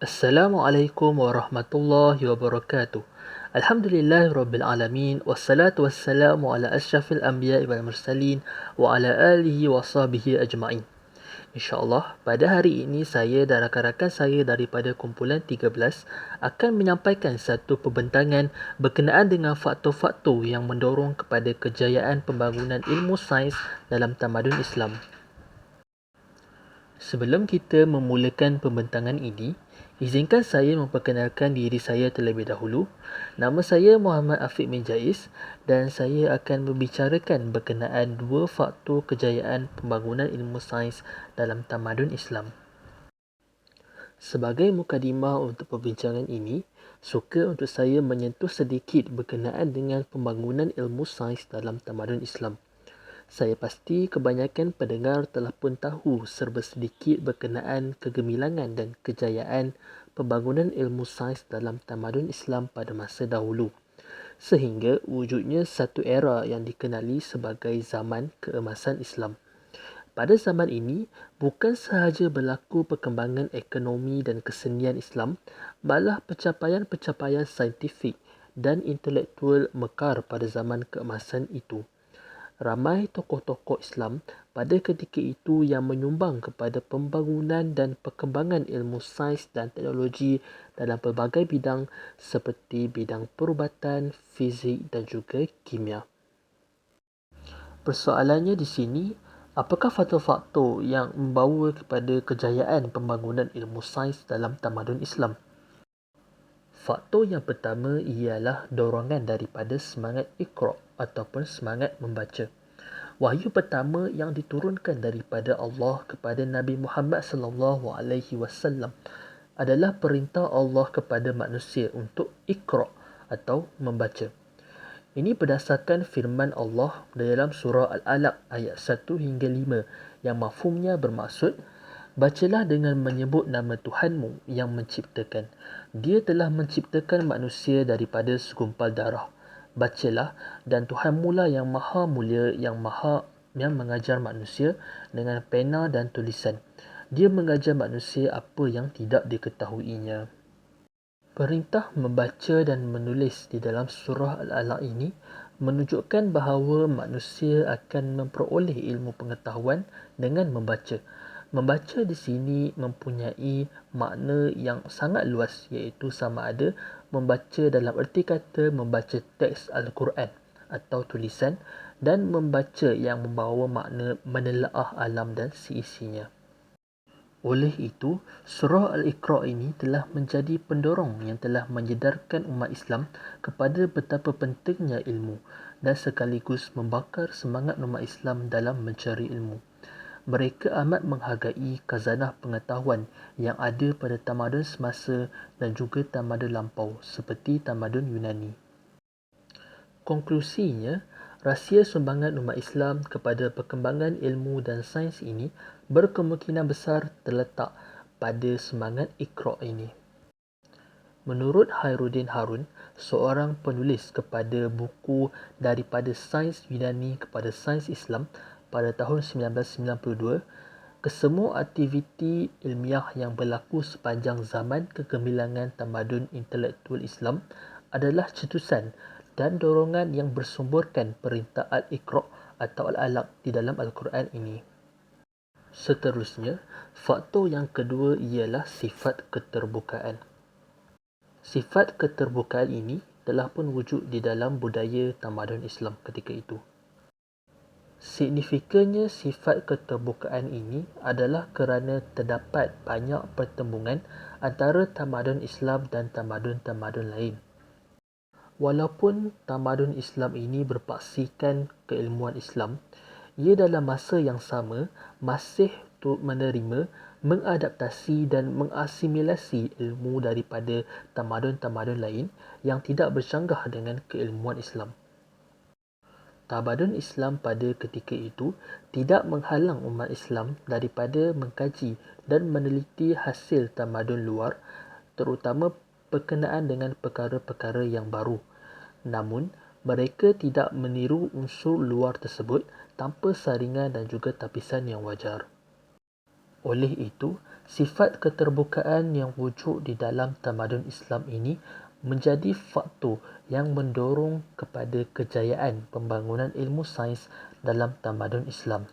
Assalamualaikum warahmatullahi wabarakatuh. Alhamdulillahirabbil alamin wassalatu wassalamu ala asyrafil anbiya'i wal mursalin wa ala alihi wa sahbihi ajma'in. InsyaAllah, pada hari ini saya dan rakan-rakan saya daripada kumpulan 13 akan menyampaikan satu pembentangan berkenaan dengan faktor-faktor yang mendorong kepada kejayaan pembangunan ilmu sains dalam tamadun Islam. Sebelum kita memulakan pembentangan ini, izinkan saya memperkenalkan diri saya terlebih dahulu. Nama saya Muhammad Afiq bin Jais dan saya akan membicarakan berkenaan dua faktor kejayaan pembangunan ilmu sains dalam tamadun Islam. Sebagai mukadimah untuk perbincangan ini, suka untuk saya menyentuh sedikit berkenaan dengan pembangunan ilmu sains dalam tamadun Islam. Saya pasti kebanyakan pendengar telah pun tahu serba sedikit berkenaan kegemilangan dan kejayaan pembangunan ilmu sains dalam tamadun Islam pada masa dahulu, sehingga wujudnya satu era yang dikenali sebagai zaman keemasan Islam. Pada zaman ini, bukan sahaja berlaku perkembangan ekonomi dan kesenian Islam, malah pencapaian-pencapaian saintifik dan intelektual mekar pada zaman keemasan itu. Ramai tokoh-tokoh Islam pada ketika itu yang menyumbang kepada pembangunan dan perkembangan ilmu sains dan teknologi dalam pelbagai bidang seperti bidang perubatan, fizik dan juga kimia. Persoalannya di sini, apakah faktor-faktor yang membawa kepada kejayaan pembangunan ilmu sains dalam tamadun Islam? Faktor yang pertama ialah dorongan daripada semangat Iqra' ataupun semangat membaca. Wahyu pertama yang diturunkan daripada Allah kepada Nabi Muhammad sallallahu alaihi wasallam adalah perintah Allah kepada manusia untuk Iqra' atau membaca. Ini berdasarkan firman Allah dalam surah Al-Alaq ayat 1 hingga 5 yang mafhumnya bermaksud, bacalah dengan menyebut nama Tuhanmu yang menciptakan. Dia telah menciptakan manusia daripada segumpal darah. Bacalah, dan Tuhanmu lah yang maha mulia, yang mengajar manusia dengan pena dan tulisan. Dia mengajar manusia apa yang tidak diketahuinya. Perintah membaca dan menulis di dalam surah Al-Alaq ini menunjukkan bahawa manusia akan memperoleh ilmu pengetahuan dengan membaca. Membaca di sini mempunyai makna yang sangat luas, iaitu sama ada membaca dalam erti kata membaca teks Al-Quran atau tulisan, dan membaca yang membawa makna menelaah alam dan seisinya. Oleh itu, surah Al-Iqra' ini telah menjadi pendorong yang telah menyedarkan umat Islam kepada betapa pentingnya ilmu dan sekaligus membakar semangat umat Islam dalam mencari ilmu. Mereka amat menghargai khazanah pengetahuan yang ada pada tamadun semasa dan juga tamadun lampau seperti tamadun Yunani. Konklusinya, rahsia sumbangan umat Islam kepada perkembangan ilmu dan sains ini berkemungkinan besar terletak pada semangat Iqra' ini. Menurut Khairuddin Harun, seorang penulis kepada buku Daripada Sains Yunani kepada Sains Islam pada tahun 1992, kesemua aktiviti ilmiah yang berlaku sepanjang zaman kegemilangan tamadun intelektual Islam adalah cetusan dan dorongan yang bersumberkan perintah Al-Iqra' atau Al-Alaq di dalam Al-Quran ini. Seterusnya, faktor yang kedua ialah sifat keterbukaan. Sifat keterbukaan ini telah pun wujud di dalam budaya tamadun Islam ketika itu. Signifikannya sifat keterbukaan ini adalah kerana terdapat banyak pertembungan antara tamadun Islam dan tamadun-tamadun lain. Walaupun tamadun Islam ini berpaksikan keilmuan Islam, ia dalam masa yang sama masih menerima, mengadaptasi dan mengasimilasi ilmu daripada tamadun-tamadun lain yang tidak bercanggah dengan keilmuan Islam. Tamadun Islam pada ketika itu tidak menghalang umat Islam daripada mengkaji dan meneliti hasil tamadun luar, terutama berkenaan dengan perkara-perkara yang baru. Namun, mereka tidak meniru unsur luar tersebut tanpa saringan dan juga tapisan yang wajar. Oleh itu, sifat keterbukaan yang wujud di dalam tamadun Islam ini menjadi faktor yang mendorong kepada kejayaan pembangunan ilmu sains dalam tamadun Islam.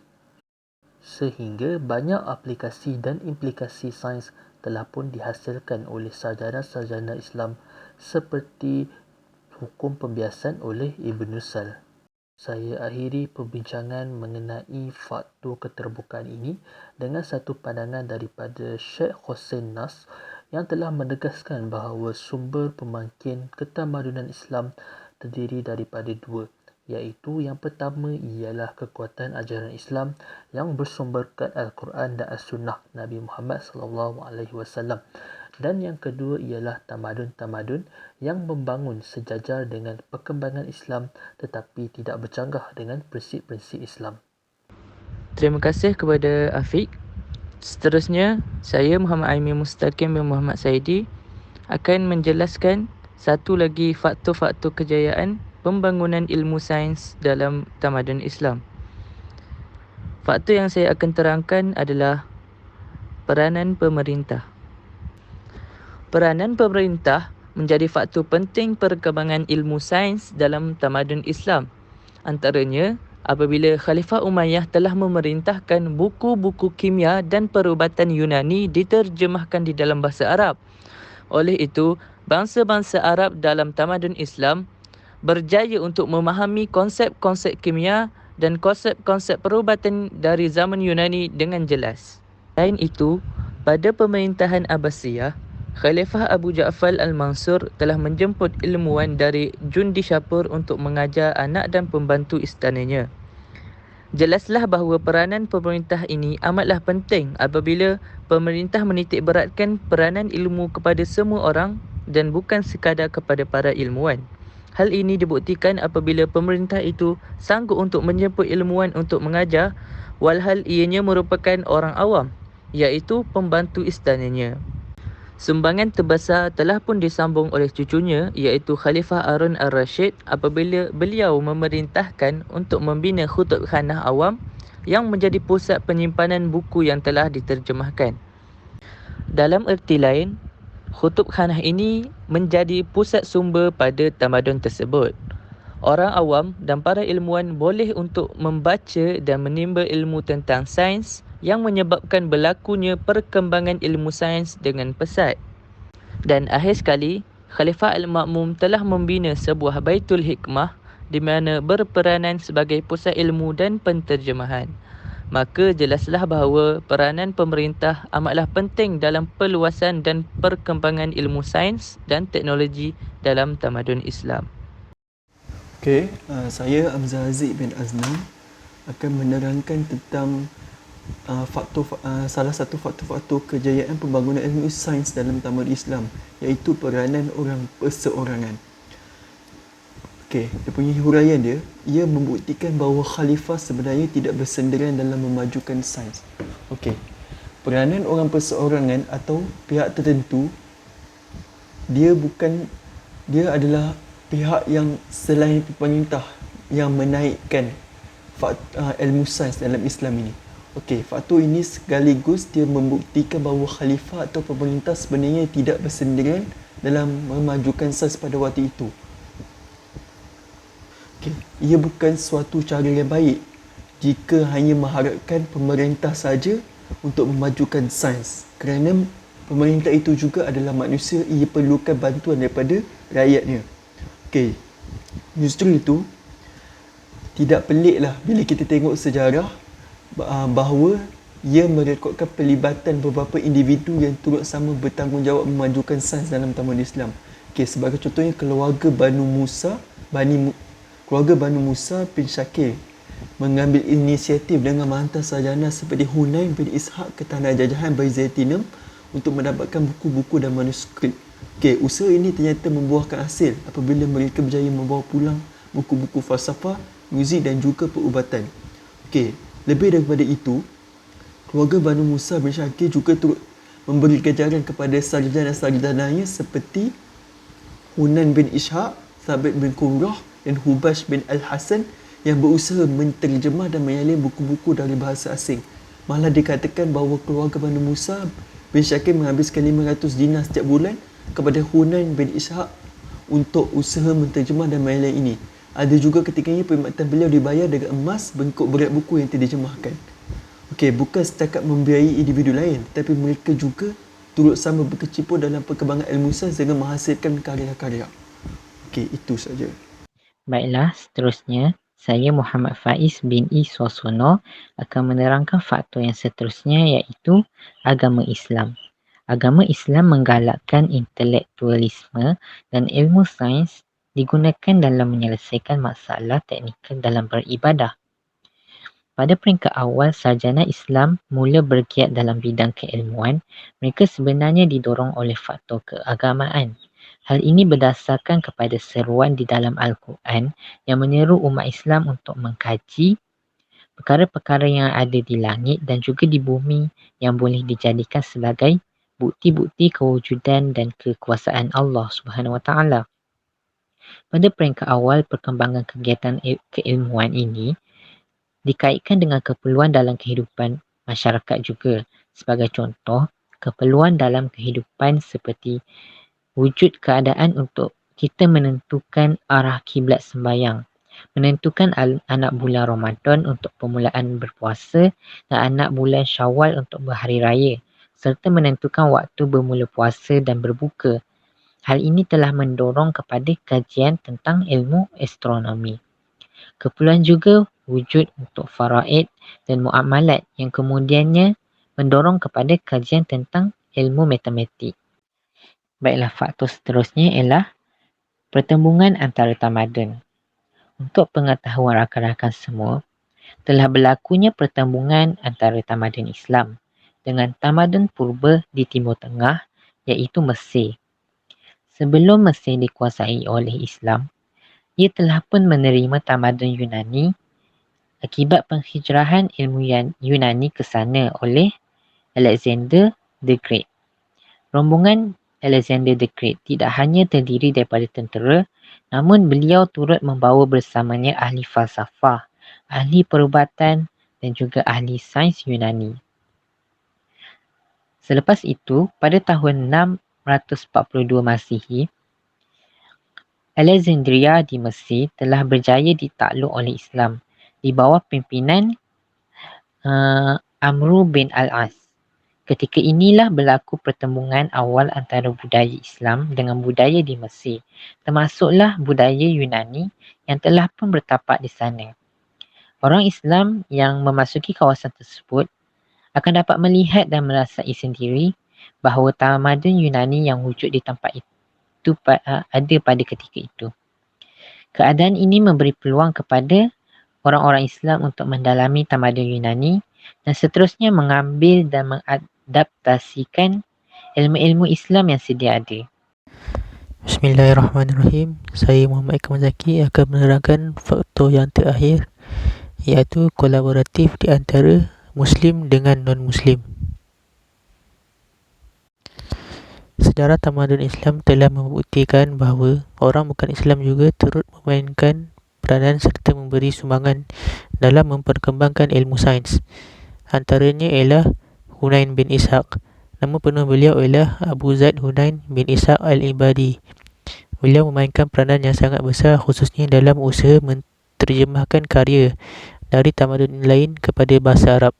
Sehingga banyak aplikasi dan implikasi sains telah pun dihasilkan oleh sarjana-sarjana Islam seperti hukum pembiasan oleh Ibn Sal. Saya akhiri perbincangan mengenai faktor keterbukaan ini dengan satu pandangan daripada Syekh Hussein Nas yang telah menegaskan bahawa sumber pemangkin ketamadunan Islam terdiri daripada dua, iaitu yang pertama ialah kekuatan ajaran Islam yang bersumberkan Al-Quran dan As-Sunnah Nabi Muhammad SAW, dan yang kedua ialah tamadun-tamadun yang membangun sejajar dengan perkembangan Islam tetapi tidak bercanggah dengan prinsip-prinsip Islam. Terima kasih kepada Afiq. Seterusnya, saya Muhammad Aimin Mustaqim bin Muhammad Saidi akan menjelaskan satu lagi faktor-faktor kejayaan pembangunan ilmu sains dalam tamadun Islam. Faktor yang saya akan terangkan adalah peranan pemerintah. Peranan pemerintah menjadi faktor penting perkembangan ilmu sains dalam tamadun Islam. Antaranya, apabila Khalifah Umayyah telah memerintahkan buku-buku kimia dan perubatan Yunani diterjemahkan di dalam bahasa Arab. Oleh itu, bangsa-bangsa Arab dalam tamadun Islam berjaya untuk memahami konsep-konsep kimia dan konsep-konsep perubatan dari zaman Yunani dengan jelas. Selain itu, pada pemerintahan Abbasiyah, Khalifah Abu Ja'far Al-Mansur telah menjemput ilmuwan dari Jundi Shapur untuk mengajar anak dan pembantu istananya. Jelaslah bahawa peranan pemerintah ini amatlah penting apabila pemerintah menitik beratkan peranan ilmu kepada semua orang dan bukan sekadar kepada para ilmuwan. Hal ini dibuktikan apabila pemerintah itu sanggup untuk menjemput ilmuwan untuk mengajar walhal ianya merupakan orang awam, iaitu pembantu istananya. Sumbangan terbesar telah pun disambung oleh cucunya iaitu Khalifah Harun al-Rashid apabila beliau memerintahkan untuk membina Kutub Khanah Awam yang menjadi pusat penyimpanan buku yang telah diterjemahkan. Dalam erti lain, Kutub Khanah ini menjadi pusat sumber pada tamadun tersebut. Orang awam dan para ilmuwan boleh untuk membaca dan menimba ilmu tentang sains yang menyebabkan berlakunya perkembangan ilmu sains dengan pesat. Dan akhir sekali, Khalifah Al-Ma'mum telah membina sebuah Baitul Hikmah di mana berperanan sebagai pusat ilmu dan penterjemahan. Maka jelaslah bahawa peranan pemerintah amatlah penting dalam perluasan dan perkembangan ilmu sains dan teknologi dalam tamadun Islam. Okey, saya Hamzah Aziz bin Aznan akan menerangkan tentang salah satu faktor-faktor kejayaan pembangunan ilmu sains dalam tamadun Islam, iaitu peranan orang perseorangan. Okey, dia punya huraian dia, ia membuktikan bahawa khalifah sebenarnya tidak bersenderan dalam memajukan sains. Okey, peranan orang perseorangan atau pihak tertentu, dia adalah pihak yang selain pemerintah yang menaikkan ilmu sains dalam Islam ini. Okey, faktor ini sekaligus dia membuktikan bahawa khalifah atau pemerintah sebenarnya tidak bersendirian dalam memajukan sains pada waktu itu. Okey, ia bukan suatu cara yang baik jika hanya mengharapkan pemerintah saja untuk memajukan sains, kerana pemerintah itu juga adalah manusia, ia perlukan bantuan daripada rakyatnya. Okey, justru itu tidak peliklah bila kita tengok sejarah bahawa ia merekodkan pelibatan beberapa individu yang turut sama bertanggungjawab memajukan sains dalam tamadun Islam. Okey, sebagai contohnya keluarga Banu Musa bin Syakir mengambil inisiatif dengan menghantar sarjana seperti Hunain bin Ishaq ke tanah jajahan Byzantium untuk mendapatkan buku-buku dan manuskrip. Okey, usaha ini ternyata membuahkan hasil apabila mereka berjaya membawa pulang buku-buku falsafah, muzik dan juga perubatan. Okey, lebih daripada itu, keluarga Banu Musa bin Syakir juga turut memberi kejaran kepada sarjana-sarjananya seperti Hunain bin Ishaq, Thabit bin Qurrah dan Hubash bin Al-Hasan yang berusaha menterjemah dan menyalin buku-buku dari bahasa asing Malah dikatakan bahawa keluarga Bani Musa bin Syakir menghabiskan 500 dinar setiap bulan kepada Hunain bin Ishaq untuk usaha menterjemah dan mailan ini. Ada juga ketikanya perkhidmatan beliau dibayar dengan emas bengkok berat buku yang diterjemahkan. Okey, bukan setakat membiayai individu lain, tetapi mereka juga turut sama berkecimpung dalam perkembangan ilmu sains dengan menghasilkan karya-karya. Okey, itu saja. Baiklah, seterusnya saya Muhammad Faiz bin Iswasono akan menerangkan faktor yang seterusnya, iaitu agama Islam. Agama Islam menggalakkan intelektualisme dan ilmu sains digunakan dalam menyelesaikan masalah teknikal dalam beribadah. Pada peringkat awal, sarjana Islam mula bergiat dalam bidang keilmuan, mereka sebenarnya didorong oleh faktor keagamaan. Hal ini berdasarkan kepada seruan di dalam Al-Quran yang menyeru umat Islam untuk mengkaji perkara-perkara yang ada di langit dan juga di bumi yang boleh dijadikan sebagai bukti-bukti kewujudan dan kekuasaan Allah Subhanahu Wa Taala. Pada peringkat awal, perkembangan kegiatan keilmuan ini dikaitkan dengan keperluan dalam kehidupan masyarakat juga. Sebagai contoh, keperluan dalam kehidupan seperti wujud keadaan untuk kita menentukan arah kiblat sembahyang, menentukan anak bulan Ramadan untuk permulaan berpuasa dan anak bulan Syawal untuk berhari raya, serta menentukan waktu bermula puasa dan berbuka. Hal ini telah mendorong kepada kajian tentang ilmu astronomi. Keperluan juga wujud untuk faraid dan muamalat yang kemudiannya mendorong kepada kajian tentang ilmu matematik. Baiklah, faktor seterusnya ialah pertembungan antara tamadun. Untuk pengetahuan rakan-rakan semua, telah berlakunya pertembungan antara tamadun Islam dengan tamadun purba di Timur Tengah, iaitu Mesir. Sebelum Mesir dikuasai oleh Islam, ia telah pun menerima tamadun Yunani akibat penghijrahan ilmu Yunani ke sana oleh Alexander the Great. Rombongan Alexander the Great tidak hanya terdiri daripada tentera, namun beliau turut membawa bersamanya ahli falsafah, ahli perubatan dan juga ahli sains Yunani. Selepas itu, pada tahun 642 Masihi, Alexandria di Mesir telah berjaya ditakluk oleh Islam di bawah pimpinan Amru bin Al-As. Ketika inilah berlaku pertembungan awal antara budaya Islam dengan budaya di Mesir, termasuklah budaya Yunani yang telah pun bertapak di sana. Orang Islam yang memasuki kawasan tersebut akan dapat melihat dan merasai sendiri bahawa tamadun Yunani yang wujud di tempat itu ada pada ketika itu. Keadaan ini memberi peluang kepada orang-orang Islam untuk mendalami tamadun Yunani dan seterusnya mengambil dan mengadaptasikan ilmu-ilmu Islam yang sedia ada. Bismillahirrahmanirrahim. Saya Muhammad Ikram Zaki akan menerangkan faktor yang terakhir, iaitu kolaboratif di antara Muslim dengan non-Muslim. Sejarah tamadun Islam telah membuktikan bahawa orang bukan Islam juga turut memainkan peranan serta memberi sumbangan dalam memperkembangkan ilmu sains. Antaranya ialah Hunain bin Ishaq. Nama penuh beliau ialah Abu Zaid Hunain bin Ishaq al-Ibadi. Beliau memainkan peranan yang sangat besar khususnya dalam usaha menterjemahkan karya dari tamadun lain kepada bahasa Arab.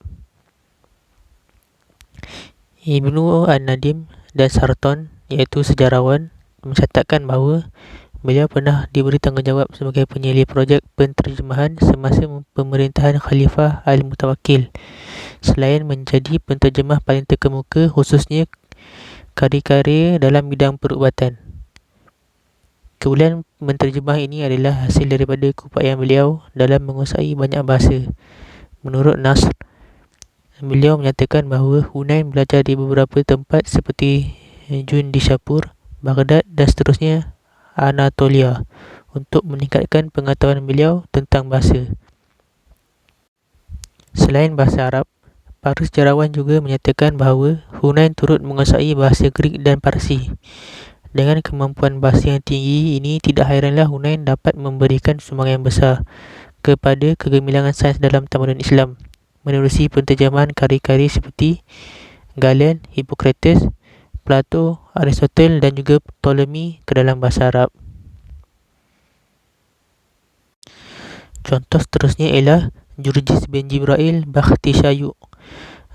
Ibnu An-Nadim dan Sarton, iaitu sejarawan, mencatatkan bahawa beliau pernah diberi tanggungjawab sebagai penyelih projek penterjemahan semasa pemerintahan Khalifah Al-Mutawakkil. Selain menjadi penterjemah paling terkemuka khususnya karya-karya dalam bidang perubatan. Kebolehan menterjemah ini adalah hasil daripada keupayaan beliau dalam menguasai banyak bahasa. Menurut Nasr, beliau menyatakan bahawa Hunain belajar di beberapa tempat seperti Jundishapur, Baghdad dan seterusnya Anatolia untuk meningkatkan pengetahuan beliau tentang bahasa. Selain bahasa Arab, para sejarawan juga menyatakan bahawa Hunain turut menguasai bahasa Greek dan Parsi. Dengan kemampuan bahasa yang tinggi ini, tidak hairanlah Hunain dapat memberikan sumbangan yang besar kepada kegemilangan sains dalam tamadun Islam. menerusi penterjemahan karya-karya seperti Galen, Hippocrates, Plato, Aristotle dan juga Ptolemy ke dalam bahasa Arab. Contoh seterusnya ialah Jurjis bin Jibrail Bakhtishayu.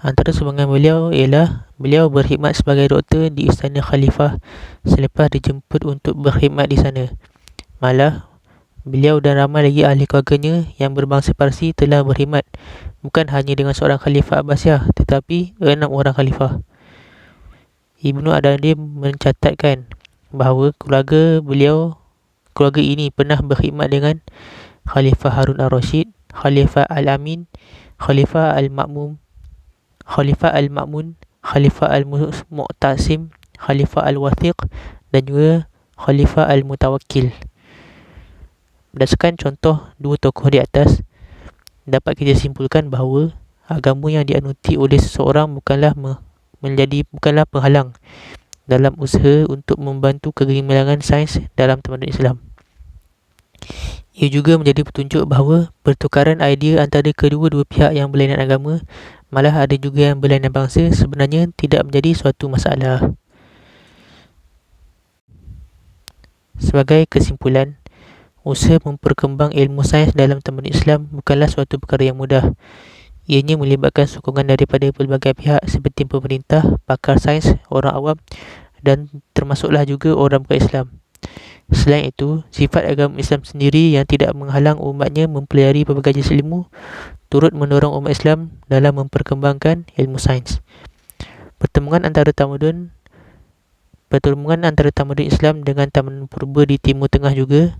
Antara sumbangan beliau ialah beliau berkhidmat sebagai doktor di Istana Khalifah selepas dijemput untuk berkhidmat di sana. Malah, beliau dan ramai lagi ahli keluarganya yang berbangsa Parsi telah berkhidmat bukan hanya dengan seorang Khalifah Abbasiyah tetapi 6 orang Khalifah. Ibnu Adadim mencatatkan bahawa keluarga ini pernah berkhidmat dengan Khalifah Harun al-Rashid, Khalifah Al-Amin, Khalifah Al-Ma'mun, Khalifah Al-Mu'tasim, Khalifah Al-Wathiq dan juga Khalifah Al-Mutawakkil. Berdasarkan contoh dua tokoh di atas, dapat kita simpulkan bahawa agama yang dianuti oleh seseorang bukanlah penghalang dalam usaha untuk membantu kegemilangan sains dalam tamadun Islam. Ia juga menjadi petunjuk bahawa pertukaran idea antara kedua-dua pihak yang berlainan agama, malah ada juga yang berlainan bangsa, sebenarnya tidak menjadi suatu masalah. Sebagai kesimpulan, usaha memperkembang ilmu sains dalam tamadun Islam bukanlah suatu perkara yang mudah. Ianya melibatkan sokongan daripada pelbagai pihak seperti pemerintah, pakar sains, orang awam dan termasuklah juga orang bukan Islam. Selain itu, sifat agama Islam sendiri yang tidak menghalang umatnya mempelajari pelbagai jenis ilmu turut mendorong umat Islam dalam memperkembangkan ilmu sains. Pertemuan antara tamadun Islam dengan tamadun purba di Timur Tengah juga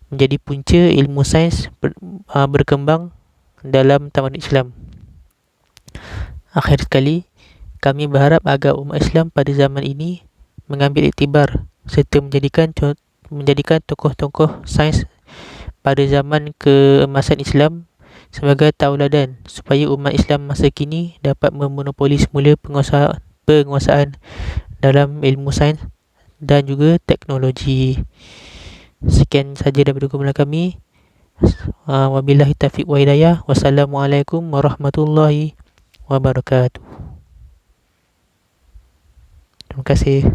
menjadi punca ilmu sains berkembang dalam tamadun Islam. Akhir sekali, kami berharap agar umat Islam pada zaman ini mengambil iktibar serta menjadikan tokoh-tokoh sains pada zaman keemasan Islam sebagai tauladan supaya umat Islam masa kini dapat memonopoli semula penguasaan dalam ilmu sains dan juga teknologi. Sekian saja daripada kumpulan kami. Wabillahi taufiq wa hidayah. Wassalamualaikum warahmatullahi wabarakatuh. Terima kasih.